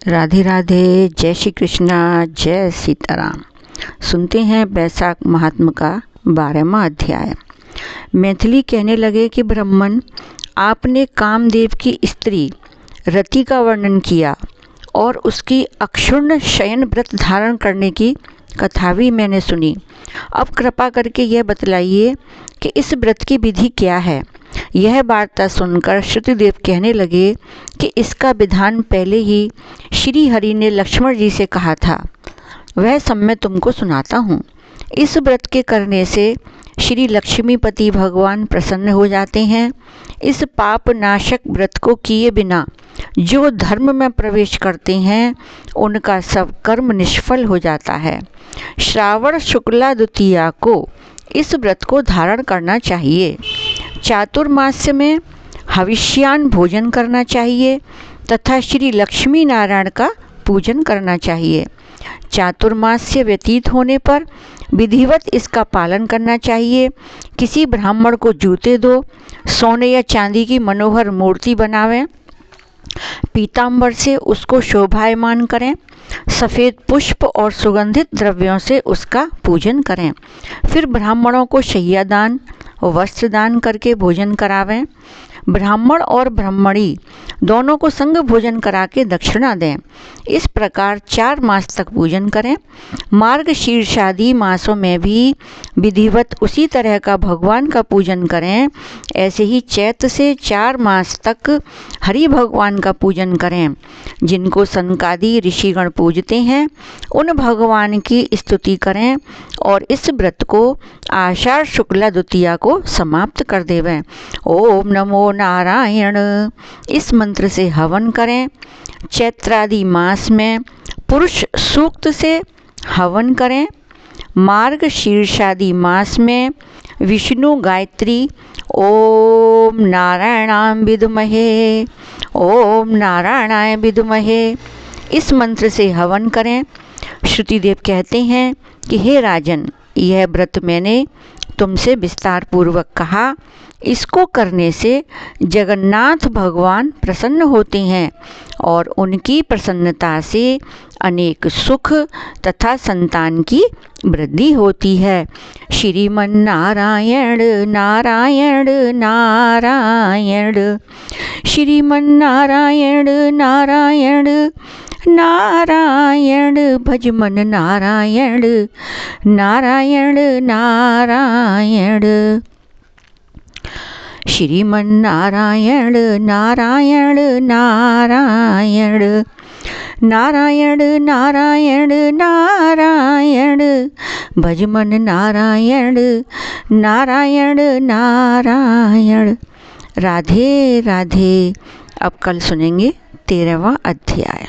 राधे राधे, जय श्री कृष्णा, जय सीताराम। सुनते हैं वैशाख महात्म का 12वां अध्याय। मैथिली कहने लगे कि ब्राह्मण, आपने कामदेव की स्त्री रति का वर्णन किया और उसकी अक्षुण्ण शयन व्रत धारण करने की कथा भी मैंने सुनी। अब कृपा करके यह बतलाइए कि इस व्रत की विधि क्या है। यह वार्ता सुनकर श्रुतिदेव कहने लगे कि इसका विधान पहले ही श्री हरि ने लक्ष्मण जी से कहा था, वह सब मैं तुमको सुनाता हूँ। इस व्रत के करने से श्री लक्ष्मीपति भगवान प्रसन्न हो जाते हैं। इस पाप नाशक व्रत को किए बिना जो धर्म में प्रवेश करते हैं उनका सब कर्म निष्फल हो जाता है। श्रावण शुक्ला द्वितीया को इस व्रत को धारण करना चाहिए। चातुर्मास्य में हविष्यान भोजन करना चाहिए तथा श्री लक्ष्मी नारायण का पूजन करना चाहिए। चातुर्मास्य व्यतीत होने पर विधिवत इसका पालन करना चाहिए। किसी ब्राह्मण को जूते दो, सोने या चांदी की मनोहर मूर्ति बनावें, पीतांबर से उसको शोभायमान करें, सफ़ेद पुष्प और सुगंधित द्रव्यों से उसका पूजन करें। फिर ब्राह्मणों को शय्यादान, वस्त्र दान करके भोजन करावें। ब्राह्मण और ब्राह्मणी दोनों को संग भोजन करा के दक्षिणा दें। इस प्रकार 4 मास तक पूजन करें। मार्गशीर्षादि मासों में भी विधिवत उसी तरह का भगवान का पूजन करें। ऐसे ही चैत्र से 4 मास तक हरि भगवान का पूजन करें। जिनको सनकादि ऋषिगण पूजते हैं उन भगवान की स्तुति करें और इस व्रत को आषाढ़ शुक्ला द्वितीया को समाप्त कर देवें। ओम नमो नारायण इस मंत्र से हवन करें। चैत्रादि मास में पुरुष सूक्त से हवन करें। मार्गशीर्षादि मास में विष्णु गायत्री ओम नारायणाय विद्महे ओम नारायणाय विद्महे इस मंत्र से हवन करें। श्रुतिदेव कहते हैं कि हे राजन, यह व्रत मैंने तुमसे विस्तार पूर्वक कहा। इसको करने से जगन्नाथ भगवान प्रसन्न होते हैं और उनकी प्रसन्नता से अनेक सुख तथा संतान की वृद्धि होती है। श्रीमन नारायण नारायण नारायण, श्रीमन नारायण नारायण नारायण, भजमन नारायण नारायण नारायण, श्रीमन नारायण नारायण नारायण नारायण नारायण नारायण, भजमन नारायण नारायण नारायण। राधे राधे। अब कल सुनेंगे 13वां अध्याय।